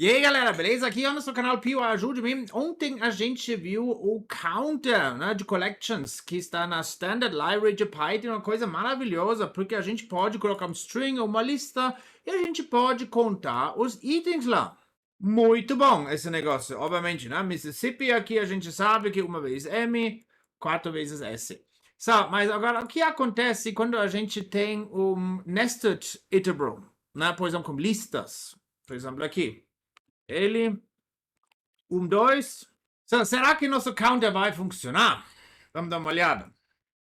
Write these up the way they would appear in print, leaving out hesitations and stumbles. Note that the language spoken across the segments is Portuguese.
E aí galera, beleza? Aqui é o nosso canal Pio, ajude-me. Ontem a gente viu o counter, né, de collections que está na Standard Library de Python, uma coisa maravilhosa, porque a gente pode colocar um string ou uma lista e a gente pode contar os itens lá. Muito bom esse negócio, obviamente, né? Mississippi aqui a gente sabe que uma vez M, 4 vezes S. Mas agora o que acontece quando a gente tem um nested iterable, né? Por exemplo, com listas, por exemplo aqui. Ele, 2. Será que nosso counter vai funcionar? Vamos dar uma olhada.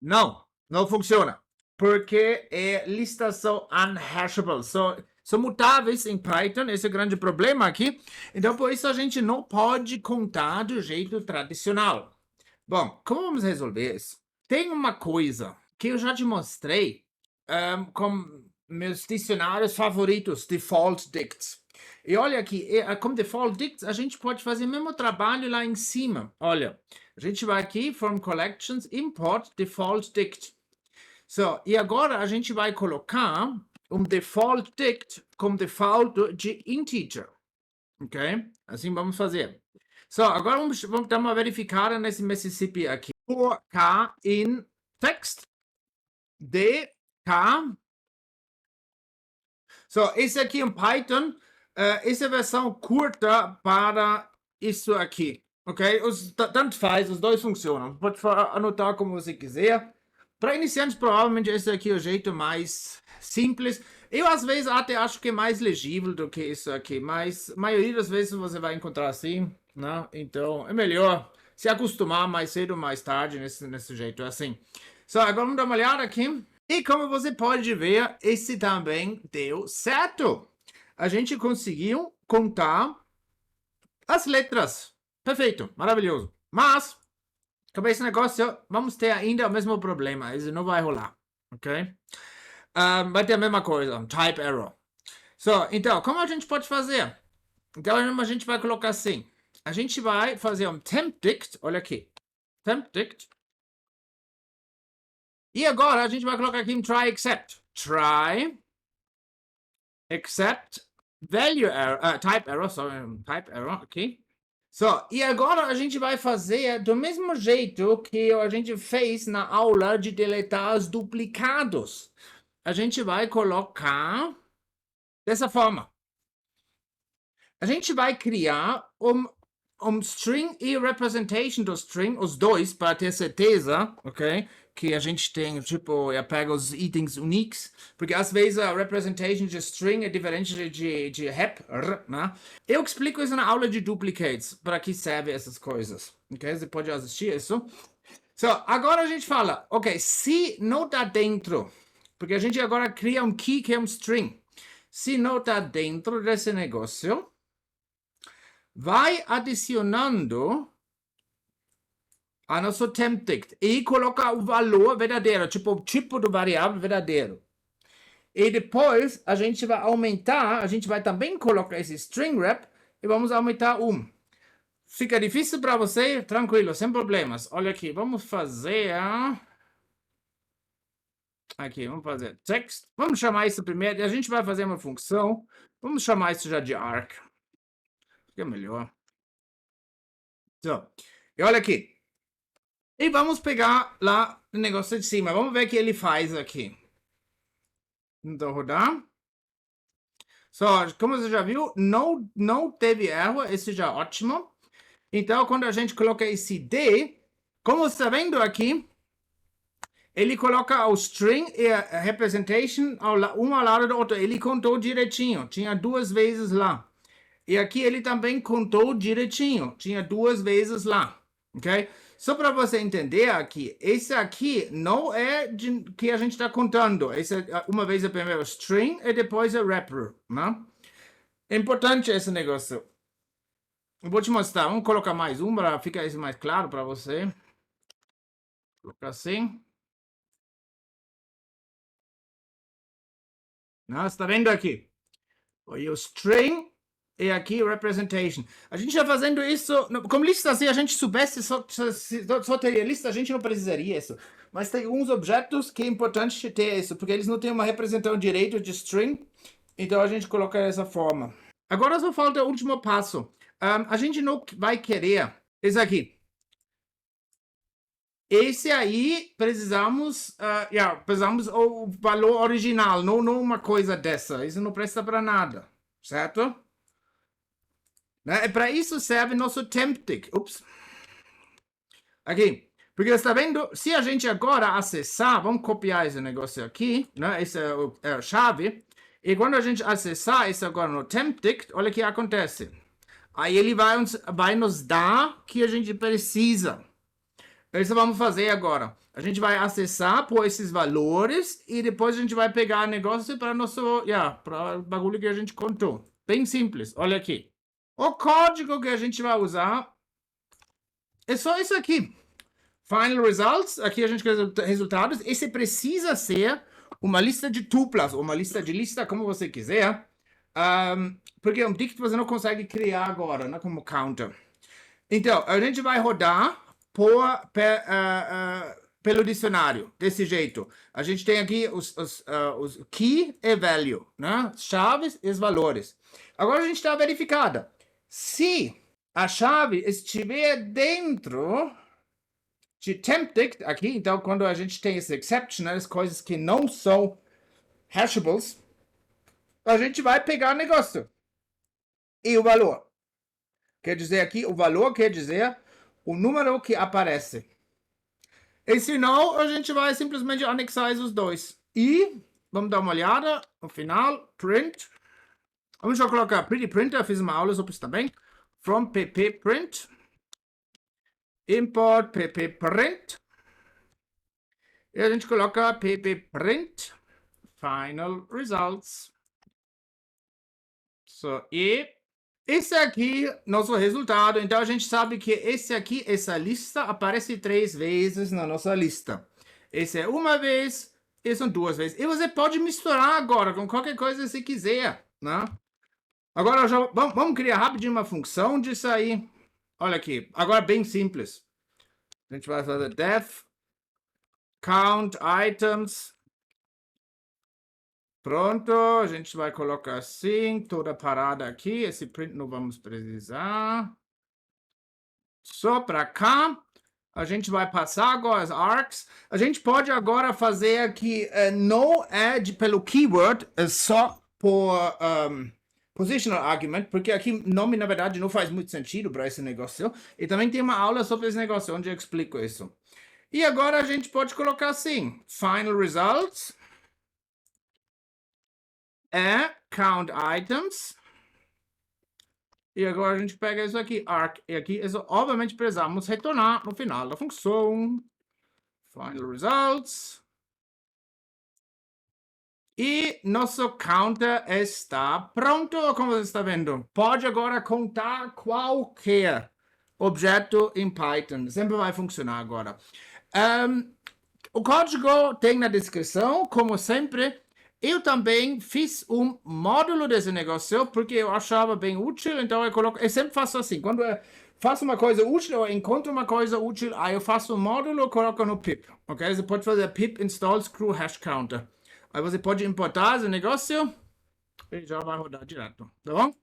Não funciona. Porque listas são unhashable. São mutáveis em Python, esse é o grande problema aqui. Então, por isso, a gente não pode contar do jeito tradicional. Bom, como vamos resolver isso? Tem uma coisa que eu já te mostrei com meus dicionários favoritos, defaultdict. E olha aqui, com defaultdict a gente pode fazer o mesmo trabalho lá em cima. Olha, a gente vai aqui, from collections, import defaultdict. E agora a gente vai colocar um defaultdict com default de integer. Ok? Assim vamos fazer. Agora vamos dar uma verificada nesse Mississippi aqui. For K in text, D, K. Esse aqui em Python, essa é a versão curta para isso aqui. Ok? Tanto faz, os dois funcionam. Pode anotar como você quiser. Para iniciantes, provavelmente esse aqui é o jeito mais simples. Eu, às vezes, até acho que é mais legível do que isso aqui, mas a maioria das vezes você vai encontrar assim, né? Então, é melhor se acostumar mais cedo ou mais tarde nesse jeito assim. Agora vamos dar uma olhada aqui. E como você pode ver, esse também deu certo. A gente conseguiu contar as letras. Perfeito, maravilhoso. Mas, com esse negócio, vamos ter ainda o mesmo problema. Isso não vai rolar, ok? Vai ter a mesma coisa, type error. Então, como a gente pode fazer? Então, a gente vai colocar assim. A gente vai fazer um tempdict, olha aqui. Tempdict. E agora a gente vai colocar aqui um try except. Try except value error, type error, type error, ok? E agora a gente vai fazer do mesmo jeito que a gente fez na aula de deletar os duplicados. A gente vai colocar dessa forma. A gente vai criar um string e representation do string, os dois, para ter certeza, ok? Que a gente tem, tipo, eu pego os itens uniques, porque às vezes a representation de string é diferente de rep, né? Eu explico isso na aula de duplicates, para que serve essas coisas, ok? Você pode assistir isso. Agora a gente fala, ok, se não tá dentro, porque a gente agora cria um key que é um string, se não tá dentro desse negócio, vai adicionando a nosso tempdict e coloca o valor verdadeiro, tipo o tipo do variável verdadeiro. E depois a gente vai aumentar, a gente vai também colocar esse string wrap e vamos aumentar 1. Fica difícil para você? Tranquilo, sem problemas. Olha aqui, vamos fazer... Aqui, vamos fazer text. Vamos chamar isso primeiro, a gente vai fazer uma função. Vamos chamar isso já de arc. Fica melhor. E olha aqui. E vamos pegar lá o negócio de cima. Vamos ver o que ele faz aqui. Então, rodar. Como você já viu, não teve erro. Esse já é ótimo. Então, quando a gente coloca esse D, como você está vendo aqui, ele coloca o string e a representation um ao lado do outro. Ele contou direitinho. Tinha 2 vezes lá. E aqui ele também contou direitinho. Tinha 2 vezes lá. Ok? Só para você entender aqui, esse aqui não é que a gente está contando. Esse é, uma vez é primeiro string e depois é wrapper, né? É importante esse negócio. Eu vou te mostrar. Vamos colocar mais um para ficar isso mais claro para você. Vou colocar assim. Você está vendo aqui? O string e aqui representation. A gente está fazendo isso, como lista, se a gente soubesse só teria lista, a gente não precisaria isso. Mas tem alguns objetos que é importante ter isso, porque eles não têm uma representação direito de string, então a gente coloca dessa forma. Agora só falta o último passo. A gente não vai querer esse aqui. Esse aí precisamos, precisamos o valor original, não uma coisa dessa. Isso não presta para nada, certo? Né? E para isso serve nosso temptic. Ups. Aqui. Porque você está vendo, se a gente agora acessar, vamos copiar esse negócio aqui, né? Esse é a chave. E quando a gente acessar isso agora no temptic, olha o que acontece. Aí ele vai nos dar o que a gente precisa. Isso vamos fazer agora. A gente vai acessar por esses valores e depois a gente vai pegar o negócio para nosso, para o bagulho que a gente contou. Bem simples, olha aqui. O código que a gente vai usar é só isso aqui. Final results, aqui a gente quer resultados. Esse precisa ser uma lista de tuplas, ou uma lista de lista, como você quiser. Porque um dict você não consegue criar agora, né, como counter. Então, a gente vai rodar pelo dicionário, desse jeito. A gente tem aqui os key e value, né? Chaves e os valores. Agora a gente está verificada. Se a chave estiver dentro de temptic, aqui, então quando a gente tem esse exception, né, as coisas que não são hashables, a gente vai pegar o negócio. E o valor. Quer dizer aqui, o valor quer dizer o número que aparece. E se não, a gente vai simplesmente anexar os dois. E vamos dar uma olhada no final. Print. Vamos já colocar pretty printer. Fiz uma aula sobre isso também. From pp print. Import pp print. E a gente coloca pp print. Final results. E esse aqui, nosso resultado. Então, a gente sabe que esse aqui, essa lista, aparece 3 vezes na nossa lista. Esse é uma vez, esse são 2 vezes. E você pode misturar agora com qualquer coisa que você quiser, né? Agora, vamos criar rapidinho uma função disso aí. Olha aqui, agora bem simples. A gente vai fazer def count items. Pronto, a gente vai colocar assim, toda parada aqui. Esse print não vamos precisar. Só para cá. A gente vai passar agora as arcs. A gente pode agora fazer aqui no add pelo keyword, só por positional argument, porque aqui nome, na verdade, não faz muito sentido para esse negócio. E também tem uma aula sobre esse negócio, onde eu explico isso. E agora a gente pode colocar assim, final results. Count items. E agora a gente pega isso aqui, arc. E aqui, obviamente, precisamos retornar no final da função. Final results. E nosso counter está pronto, como você está vendo. Pode agora contar qualquer objeto em Python. Sempre vai funcionar agora. O código tem na descrição, como sempre. Eu também fiz um módulo desse negócio, porque eu achava bem útil, então eu sempre faço assim, quando eu faço uma coisa útil, ou encontro uma coisa útil, aí eu faço um módulo e coloco no pip, ok? Você pode fazer pip install screw hash counter. Aí você pode importar esse negócio e já vai rodar direto, tá bom?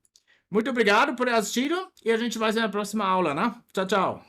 Muito obrigado por ter assistido e a gente vai ver na próxima aula, né? Tchau, tchau.